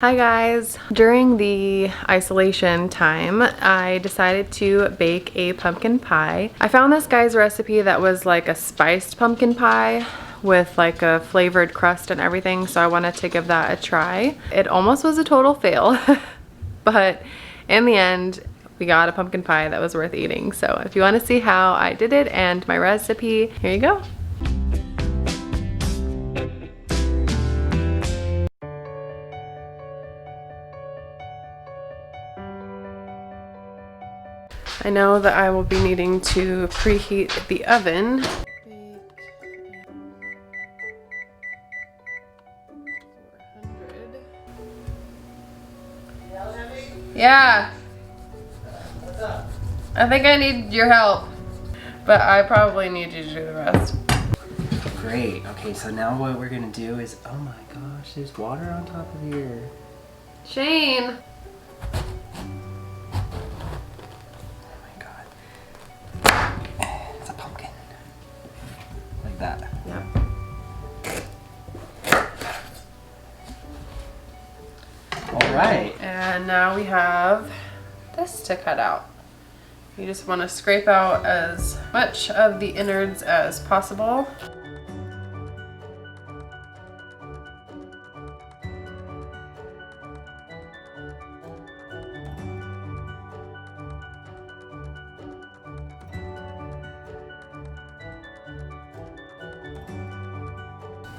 Hi guys! During the isolation time, I decided to bake a pumpkin pie. I found this guy's recipe that was like a spiced pumpkin pie with like a flavored crust and everything, so I wanted to give that a try. It almost was a total fail, but in the end, we got a pumpkin pie that was worth eating. So if you want to see how I did it and my recipe, here you go. I know that I will be needing to preheat the oven. Yeah. What's up? I think I need your help, but I probably need you to do the rest. Great. Okay, so now what we're gonna do is, oh my gosh, there's water on top of here. Shane. Oh my god. It's a pumpkin. Like that. Yep. All right. And now we have this to cut out. You just want to scrape out as much of the innards as possible.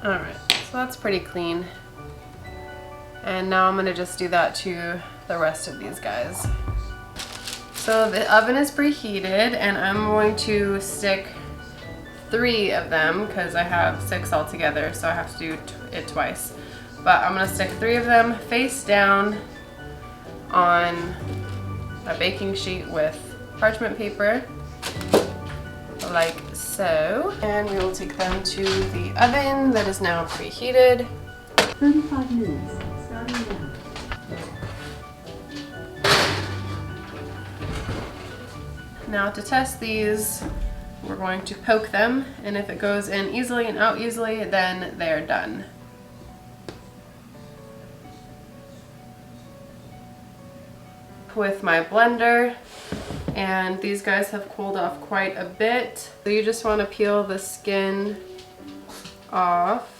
Alright, so that's pretty clean. And now I'm going to just do that to the rest of these guys. So the oven is preheated and I'm going to stick 3 of them because I have 6 altogether, so I have to do it twice. But I'm going to stick 3 of them face down on a baking sheet with parchment paper, like so. And we will take them to the oven that is now preheated. 35 minutes, starting now. Now to test these, we're going to poke them, and if it goes in easily and out easily, then they're done. With my blender, and these guys have cooled off quite a bit. So you just want to peel the skin off.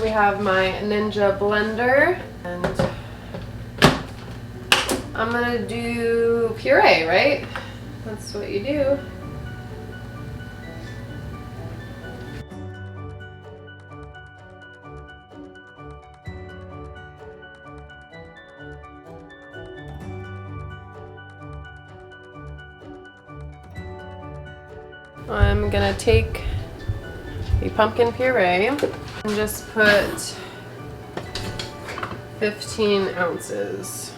We have my Ninja blender, and I'm gonna do puree, right? That's what you do. I'm gonna take the pumpkin puree and just put 15 ounces.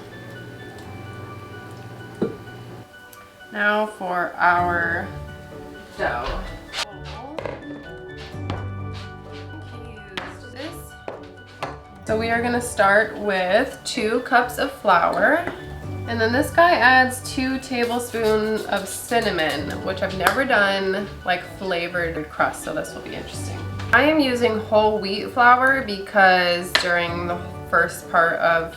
Now for our dough. So we are gonna start with 2 cups of flour. And then this guy adds 2 tablespoons of cinnamon, which I've never done like flavored crust, so this will be interesting. I am using whole wheat flour because during the first part of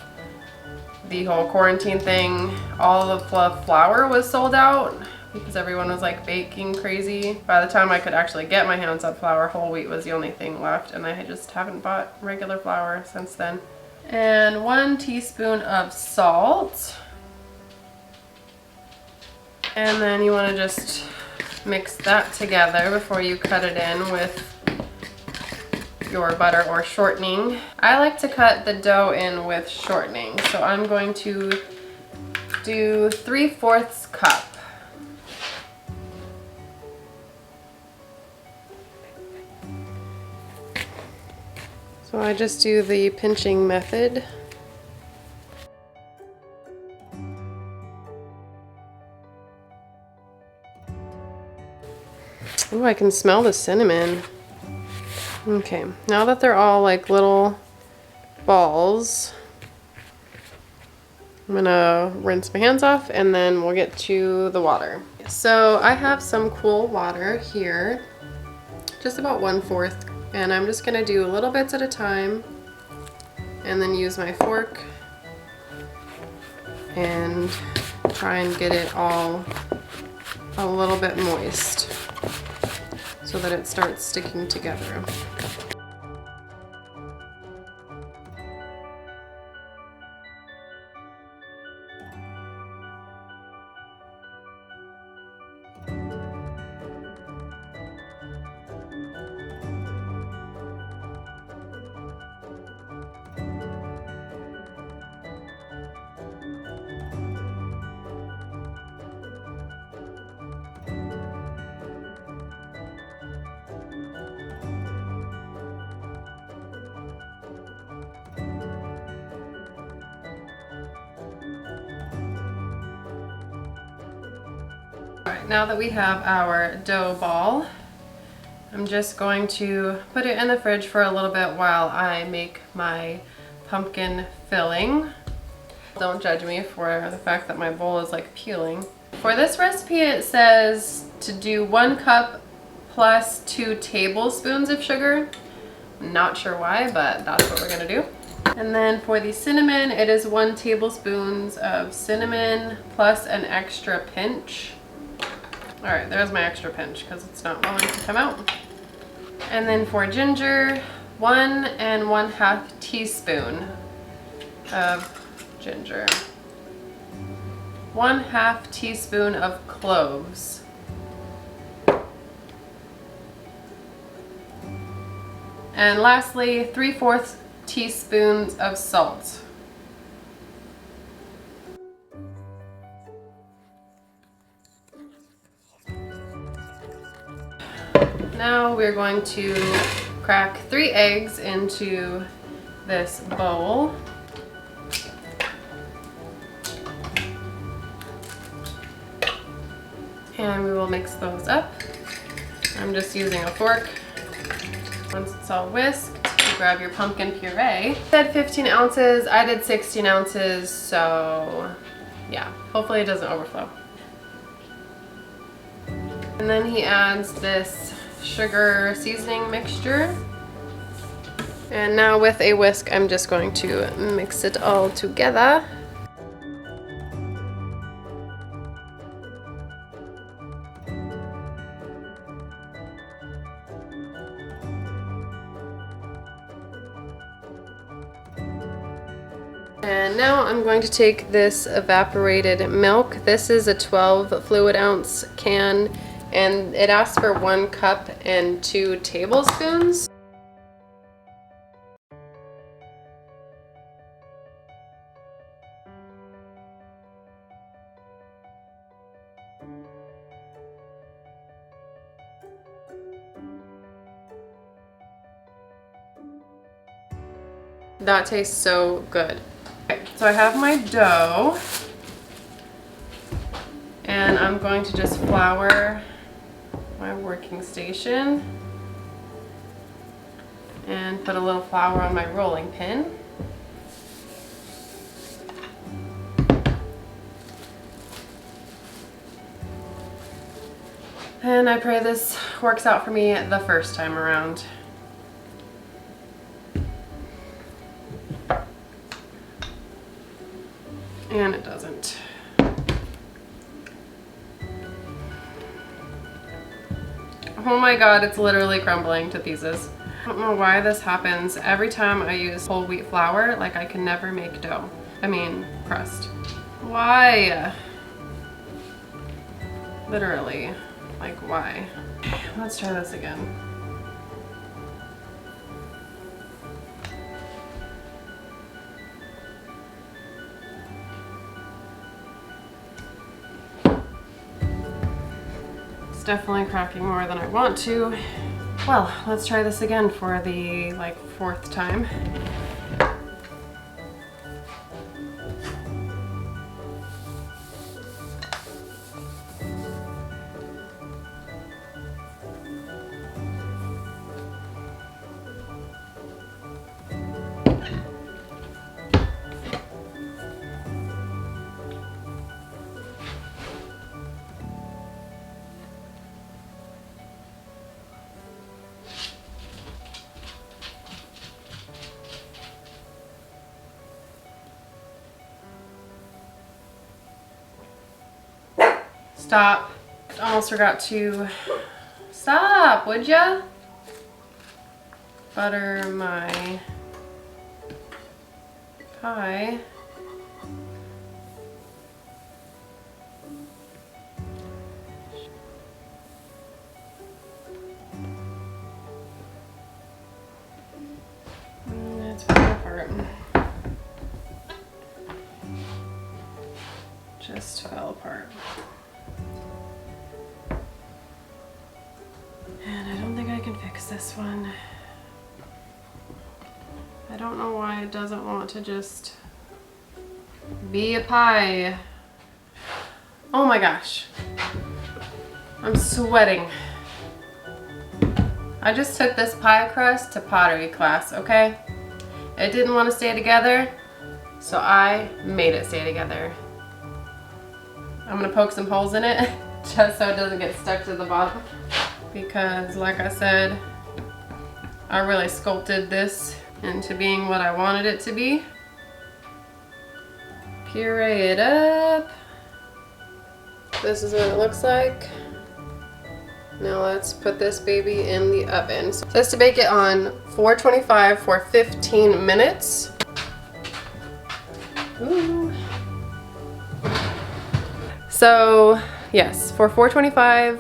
the whole quarantine thing, all of the flour was sold out because everyone was like baking crazy. By the time I could actually get my hands on flour, whole wheat was the only thing left, and I just haven't bought regular flour since then. And 1 teaspoon of salt. And then you want to just mix that together before you cut it in with your butter or shortening. I like to cut the dough in with shortening, so I'm going to do 3/4 cup. So I just do the pinching method Ooh, I can smell the cinnamon. Okay, now that they're all like little balls, I'm gonna rinse my hands off and then we'll get to the water. So I have some cool water here, just about 1/4, and I'm just gonna do little bits at a time and then use my fork and try and get it all a little bit moist so that it starts sticking together. Alright, now that we have our dough ball, I'm just going to put it in the fridge for a little bit while I make my pumpkin filling. Don't judge me for the fact that my bowl is like peeling. For this recipe it says to do 1 cup plus 2 tablespoons of sugar. Not sure why, but that's what we're gonna do. And then for the cinnamon, it is 1 tablespoon of cinnamon plus an extra pinch. All right, there's my extra pinch because it's not willing to come out. And then for ginger, 1 1/2 teaspoon of ginger. 1/2 teaspoon of cloves. And lastly, 3/4 teaspoons of salt. Now we're going to crack 3 eggs into this bowl. And we will mix those up. I'm just using a fork. Once it's all whisked, you grab your pumpkin puree. I said 15 ounces, I did 16 ounces, so yeah, hopefully it doesn't overflow. And then he adds this sugar seasoning mixture. And now with a whisk, I'm just going to mix it all together. And now I'm going to take this evaporated milk. This is a 12 fluid ounce can, and it asks for 1 cup and 2 tablespoons. That tastes so good. Okay, so I have my dough, and I'm going to just flour my working station and put a little flour on my rolling pin. And I pray this works out for me the first time around. And it doesn't. Oh my god, it's literally crumbling to pieces. I don't know why this happens. Every time I use whole wheat flour, like I can never make dough. I mean, crust. Why? Literally. Like, why? Let's try this again. Definitely cracking more than I want to. Well, let's try this again for the like 4th time. Stop. Almost forgot to stop, would ya? Butter my pie. It's falling apart. Just fell apart. And I don't think I can fix this one. I don't know why it doesn't want to just be a pie. Oh my gosh. I'm sweating. I just took this pie crust to pottery class, okay? It didn't want to stay together, so I made it stay together. I'm gonna poke some holes in it just so it doesn't get stuck to the bottom. Because like I said, I really sculpted this into being what I wanted it to be. Puree it up. This is what it looks like. Now let's put this baby in the oven. So this to bake it on 425 for 15 minutes. Ooh. So yes, for 425,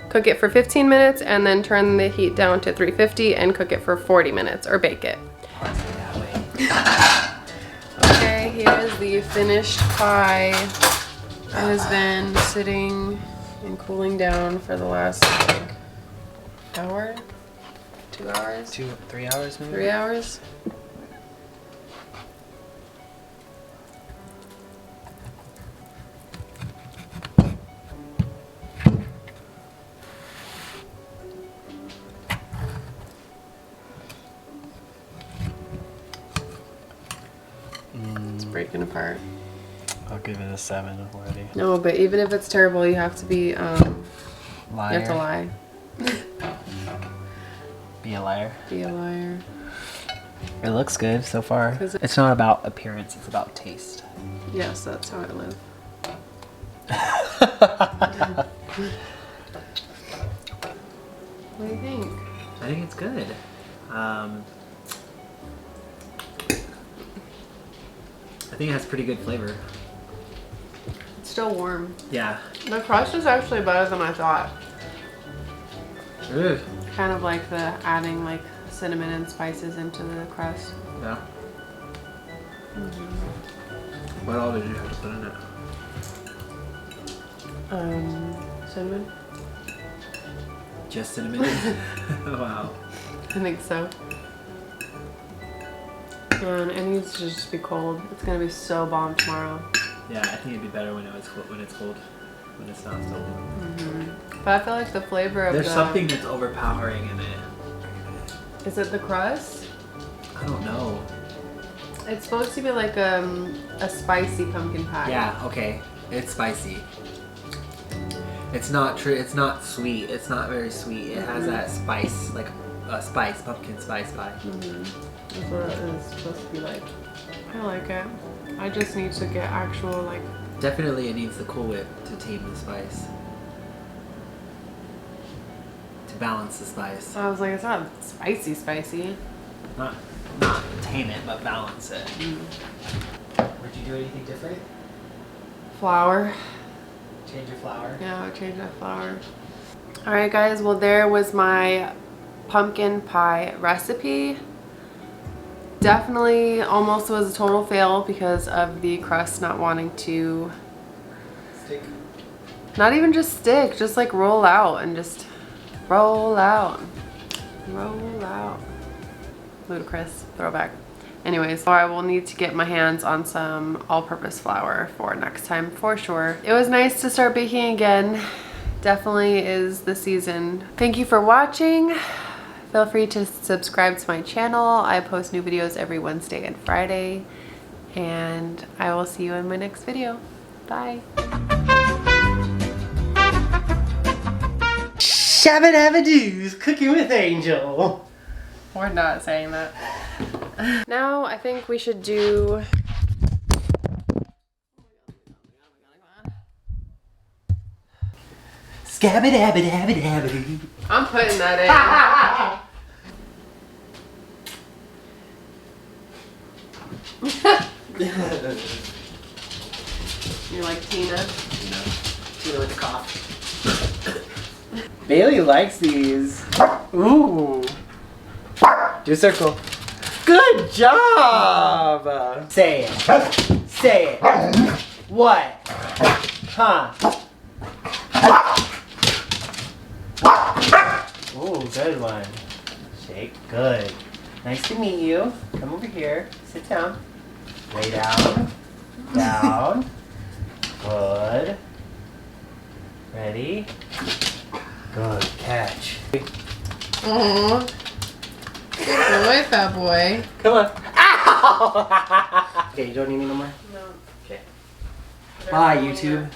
cook it for 15 minutes and then turn the heat down to 350 and cook it for 40 minutes or bake it. Okay, here's the finished pie. It has been sitting and cooling down for the last like hour, 2 hours, 3 hours maybe? 3 hours. It's breaking apart. I'll give it a 7 already. No, but even if it's terrible, you have to be, you have to lie. Be a liar. Be a liar. It looks good so far. It's not about appearance, it's about taste. Yes, that's how I live. What do you think? I think it's good. I think it has pretty good flavor. It's still warm. Yeah. The crust is actually better than I thought. Ugh. Kind of like the adding like cinnamon and spices into the crust. Yeah. What all did you have to put in it? Cinnamon. Just cinnamon? Wow. I think so. And it needs to just be cold. It's gonna be so bomb tomorrow. Yeah, I think it'd be better when it's cold, when it's not so warm. But I feel like the flavor of There's something that's overpowering in it. Is it the crust? I don't know. It's supposed to be like a spicy pumpkin pie. Yeah, okay. It's spicy. It's not true. It's not sweet. It's not very sweet. It has that spice, like a spice, pumpkin spice pie. That's what it is supposed to be like. I like it. I just need to get actual like. Definitely, it needs the Cool Whip to tame the spice. To balance the spice. I was like, it's not spicy. Not tame it, but balance it. Would you do anything different? Flour. Change your flour? Yeah, I'll change that flour. Alright guys, well there was my pumpkin pie recipe. Definitely almost was a total fail because of the crust not wanting to Stick. not even just stick, just like roll out and just roll out. Roll out. Ludicrous throwback. Anyways, so I will need to get my hands on some all-purpose flour for next time for sure. It was nice to start baking again. Definitely is the season. Thank you for watching. Feel free to subscribe to my channel. I post new videos every Wednesday and Friday. And I will see you in my next video. Bye. Shabba-dabba-doos, cooking with Angel. We're not saying that. Now I think we should do Scabba-dabba-dabba-dabba-doo. I'm putting that in. You're like Tina. Tina with the cough. Bailey likes these. Ooh. Do a circle. Good job! Say it. Say it. What? Huh? Ooh, good one. Shake. Good. Nice to meet you. Come over here. Sit down. Lay down. Down. Good. Ready? Good catch. Aww. Good boy, fat boy. Come on. Ow! Okay, you don't need me no more? No. Okay. Bye, YouTube.